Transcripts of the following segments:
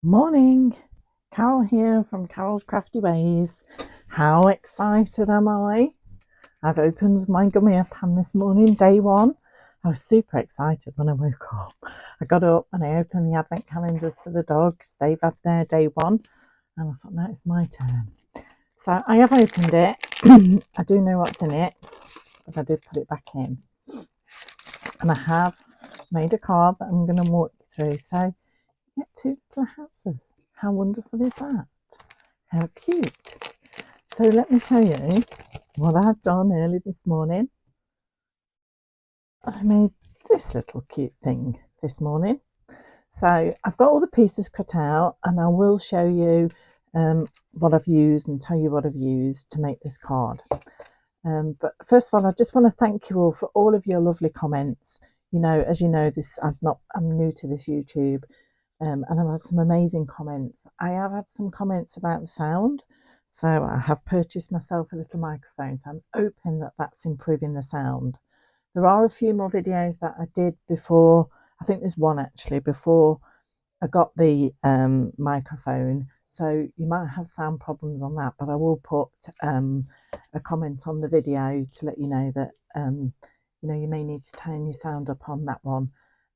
Morning, Carol here from Carol's Crafty Ways. How excited am I? I've opened my Gummiapan this morning, day one. I was super excited when I woke up. I got up and I opened the advent calendars for the dogs. They've had their day one, and I thought, no, it's my turn. So I have opened it. I do know what's in it, but I did put it back in. And I have made a card that I'm going to walk you through. So, get two little houses. How wonderful is that? How cute. So let me show you what I've done early this morning. I made this little cute thing this morning. So I've got all the pieces cut out, and I will show you what I've used and tell you what I've used to make this card. But first of all, I just want to thank you all for all of your lovely comments. You know, as you know, I'm new to this YouTube, and I've had some amazing comments. I have had some comments about the sound, so I have purchased myself a little microphone, so I'm hoping that that's improving the sound. There are a few more videos that I did before. I think there's one actually before I got the microphone, so you might have sound problems on that, but I will put a comment on the video to let you know that you may need to turn your sound up on that one.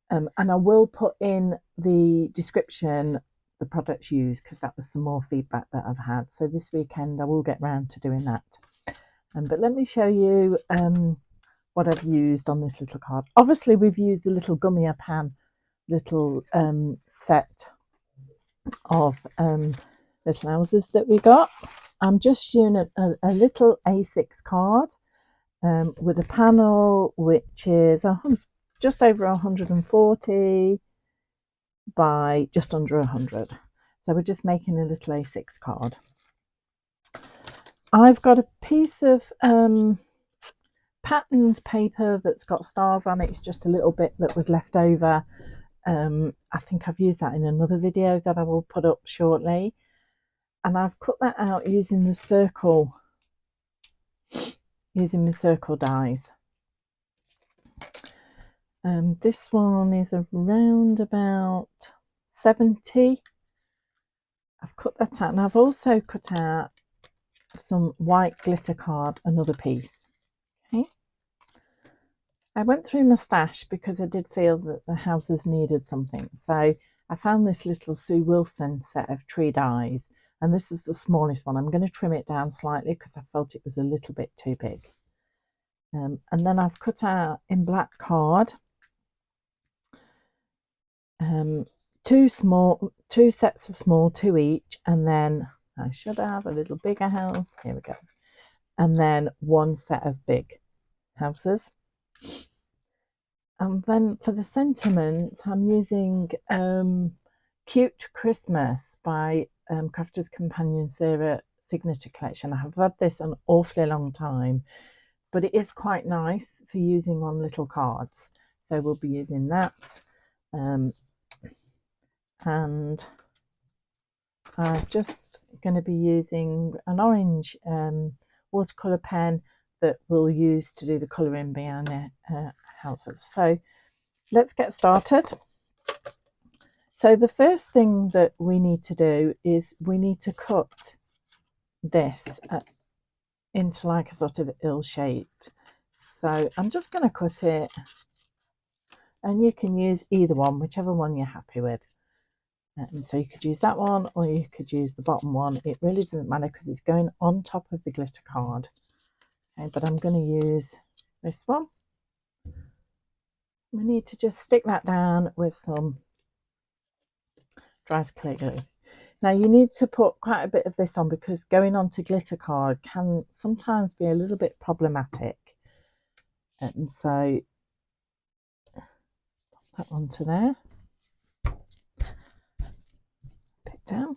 And I will put in the description the products used, because that was some more feedback that I've had. So this weekend I will get round to doing that. But let me show you what I've used on this little card. Obviously we've used the little Gummiapan little set of little houses that we got. I'm just using a little A6 card with a panel which is just over 140 by just under 100. So we're just making a little A6 card. I've got a piece of patterned paper that's got stars on it. It's just a little bit that was left over. I think I've used that in another video that I will put up shortly. And I've cut that out using the circle dies. This one is around about 70. I've cut that out, and I've also cut out some white glitter card, another piece. Okay. I went through my stash because I did feel that the houses needed something. So I found this little Sue Wilson set of tree dies, and this is the smallest one. I'm going to trim it down slightly because I felt it was a little bit too big. And then I've cut out in black card two sets of small, two each, and then I should have a little bigger house. Here we go. And then one set of big houses. And then for the sentiment, I'm using Cute Christmas by Crafter's Companion Sarah Signature Collection. I have had this an awfully long time, but it is quite nice for using on little cards. So we'll be using that. And I'm just going to be using an orange watercolour pen that we'll use to do the colouring behind the houses. So let's get started. So the first thing that we need to do is we need to cut this into like a sort of L shape. So I'm just going to cut it, and you can use either one, whichever one you're happy with. And so you could use that one, or you could use the bottom one. It really doesn't matter because it's going on top of the glitter card. Okay, but I'm going to use this one. We need to just stick that down with some dry clear glue. Now you need to put quite a bit of this on because going onto glitter card can sometimes be a little bit problematic. And so pop that onto there. Put down.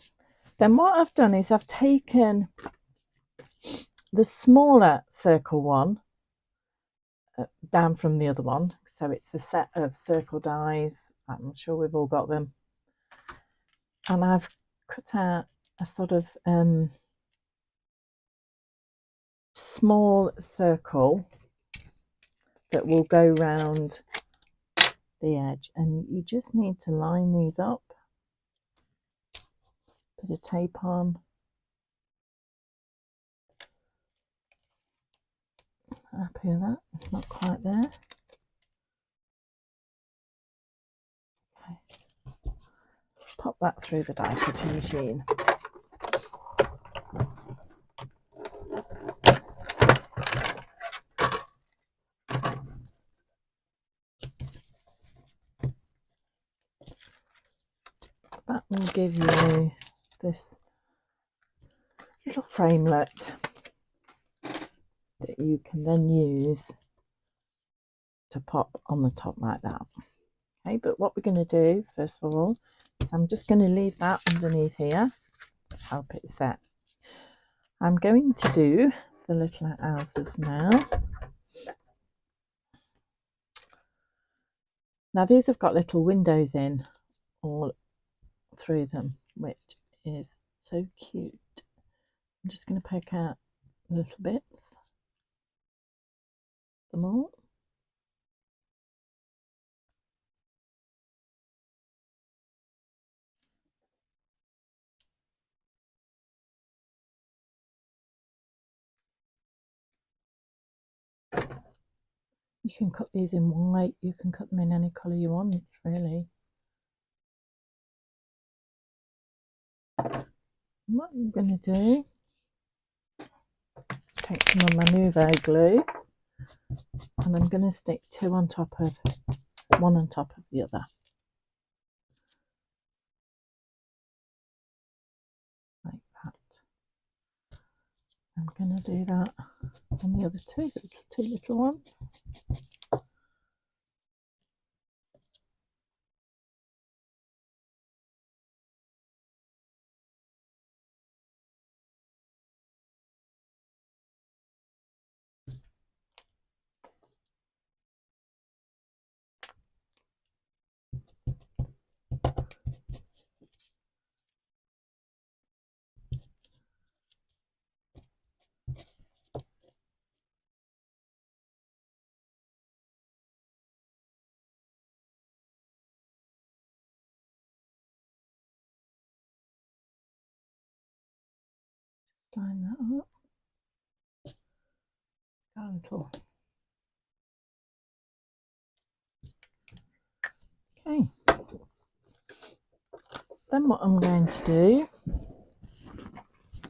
Then what I've done is I've taken the smaller circle one down from the other one. So it's a set of circle dies. I'm sure we've all got them. And I've cut out a sort of small circle that will go round the edge, and you just need to line these up bit of tape on. Happy with that, it's not quite there. Okay. Pop that through the die cutting machine. That will give you this little framelit that you can then use to pop on the top like that. Okay, but what we're going to do first of all is I'm just going to leave that underneath here to help it set. I'm going to do the little houses now. Now these have got little windows in all through them, which is so cute. I'm just going to poke out little bits, them all. You can cut these in white, you can cut them in any colour you want, really. What I'm going to do is take some of my Nouveau glue and I'm going to stick one on top of the other. Like that. I'm going to do that on the other two little ones. Line that up. Got a little. Okay. Then what I'm going to do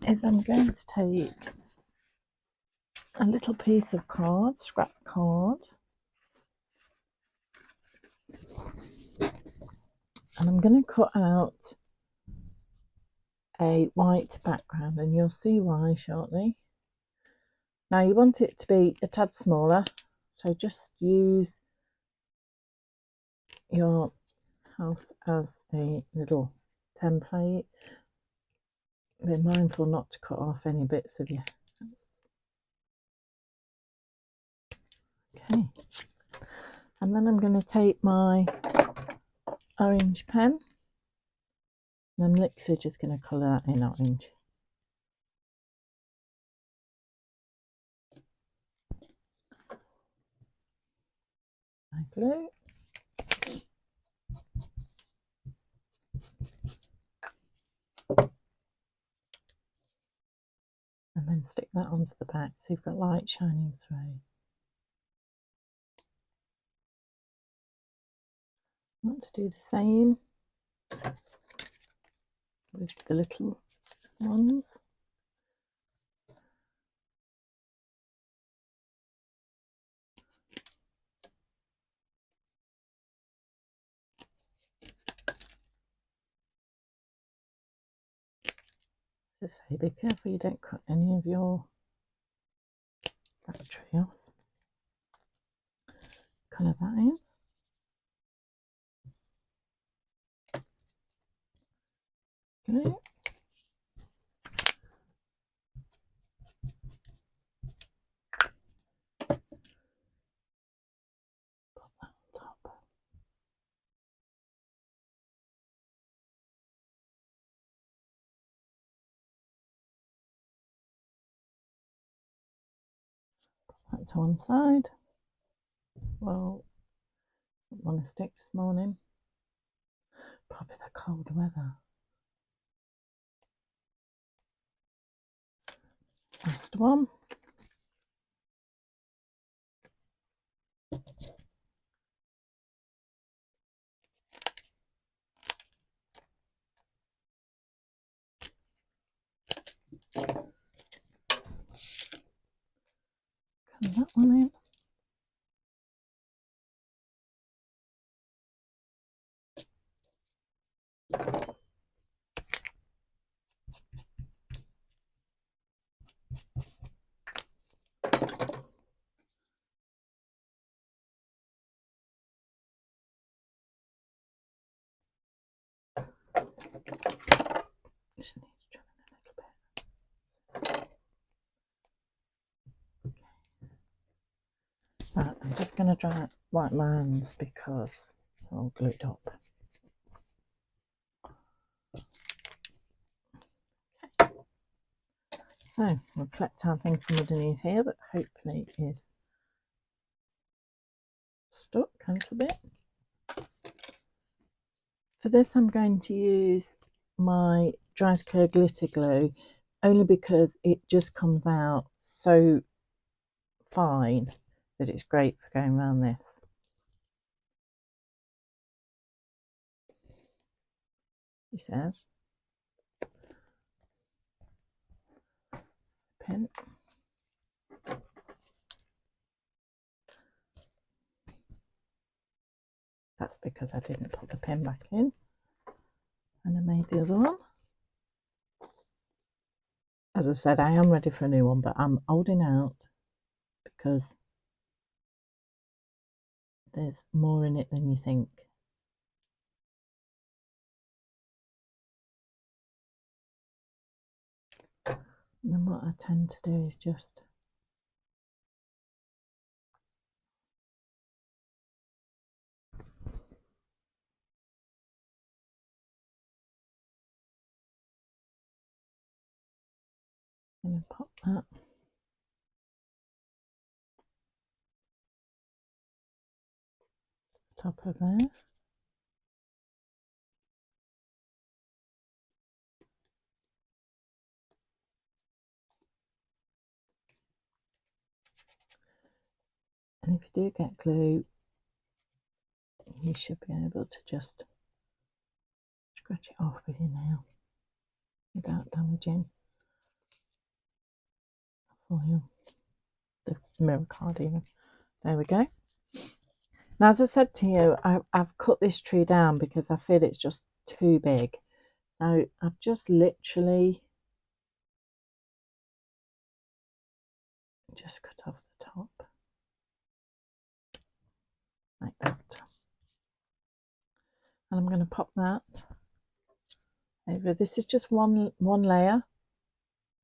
is I'm going to take a little piece of card, scrap card, and I'm going to cut out a white background, and you'll see why shortly. Now you want it to be a tad smaller, so just use your house as a little template. Be mindful not to cut off any bits of your house. Okay, and then I'm going to take my orange pen and I'm literally just going to colour that in orange. My glue. And then stick that onto the back so you've got light shining through. I want to do the same with the little ones. Just say be careful you don't cut any of your battery off. Colour that in. Okay. Pop that on top. Put that to one side. Well, I don't want to stick this morning. Probably the cold weather. next one. Come that one in. Just needs trimming a little bit. Right, I'm just going to dry wipe my hands because they're all glued up. Okay. So we'll collect our thing from underneath here that hopefully is stuck a little bit. For this I'm going to use my dry to clear glitter glue only because it just comes out so fine that it's great for going around this. He says. Pin. That's because I didn't put the pin back in and I made the other one. As I said, I am ready for a new one, but I'm holding out because there's more in it than you think. And then what I tend to do is just pop that top of there. And if you do get glue, you should be able to just scratch it off with your nail without damaging the foil, the mirror card even. There we go. Now, as I said to you, I've cut this tree down because I feel it's just too big. So I've just literally just cut off the top like that. And I'm going to pop that over. This is just one layer.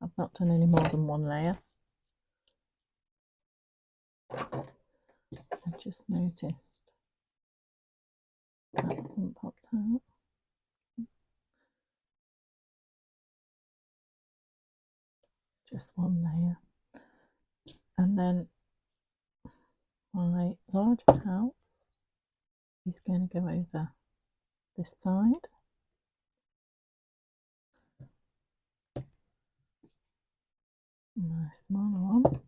I've not done any more than one layer. I've just noticed that hasn't popped out. Just one layer. And then my large pouch is going to go over this side. My smaller one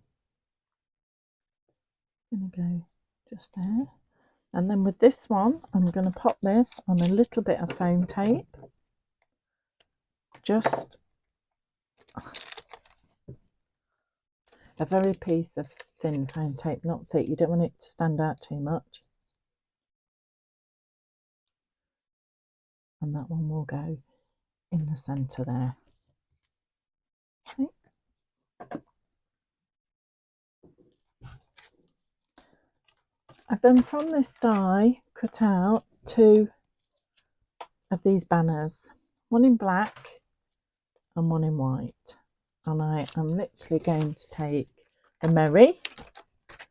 going to go just there. And then with this one, I'm going to pop this on a little bit of foam tape. Just a very piece of thin foam tape, not thick. You don't want it to stand out too much. And that one will go in the centre there. Okay. I've then from this die cut out two of these banners, one in black and one in white. And I am literally going to take the Merry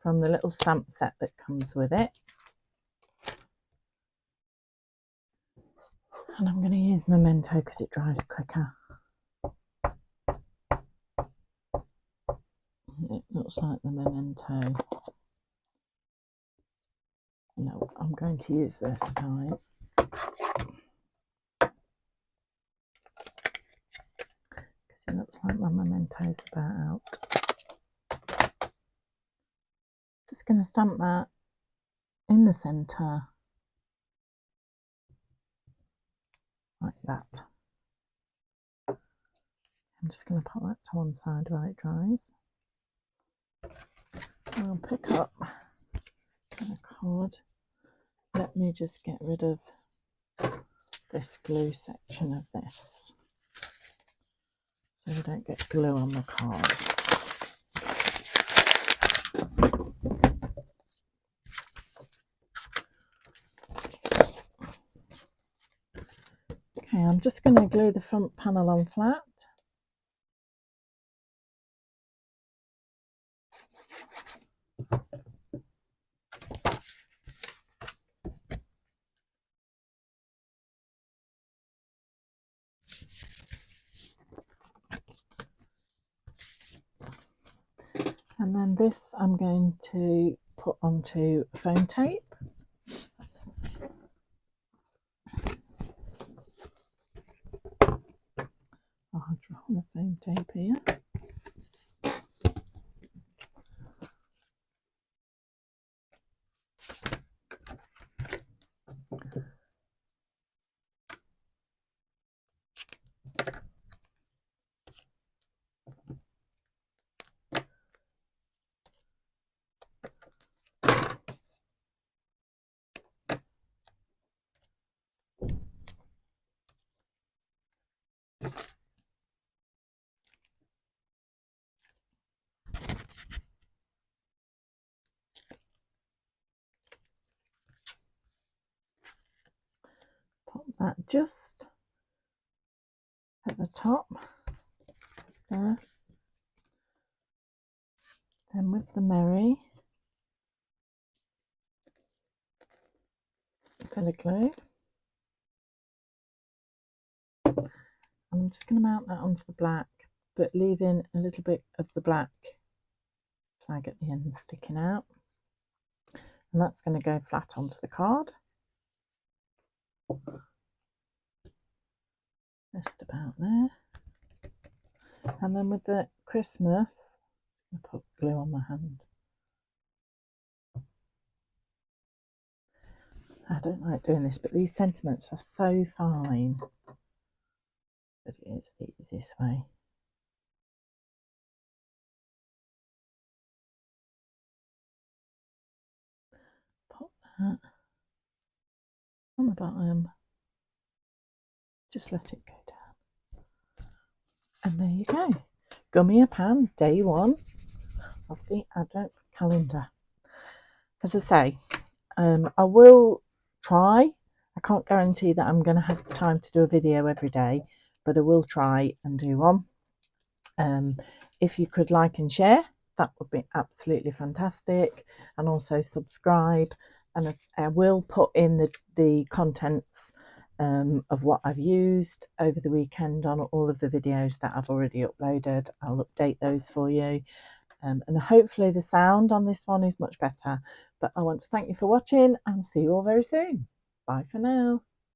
from the little stamp set that comes with it. And I'm going to use Memento because it dries quicker. It looks like the Memento. No, I'm going to use this guy. Because it looks like my Memento's about out. going to stamp that in the centre like that. I'm just going to put that to one side while it dries. I'll pick up a card. Let me just get rid of this glue section of this so we don't get glue on the card. Okay, I'm just going to glue the front panel on flat. And then this I'm going to put onto foam tape. I'll draw the foam tape here. Put that just at the top there. Then with the Merry bit of glue, I'm just going to mount that onto the black, but leaving a little bit of the black flag at the end sticking out, and that's going to go flat onto the card. Just about there. And then with the Christmas, I'm going to put glue on my hand. I don't like doing this, but these sentiments are so fine that it is the easiest way. Pop that on the bottom, just let it go down. And there you go. Gummiapan Day One of the Advent calendar. As I say, I will try. I can't guarantee that I'm going to have time to do a video every day, but I will try and do one. If you could like and share, that would be absolutely fantastic, and also subscribe, and I will put in the contents of what I've used over the weekend on all of the videos that I've already uploaded. I'll update those for you, and hopefully the sound on this one is much better. But I want to thank you for watching and see you all very soon. Bye for now.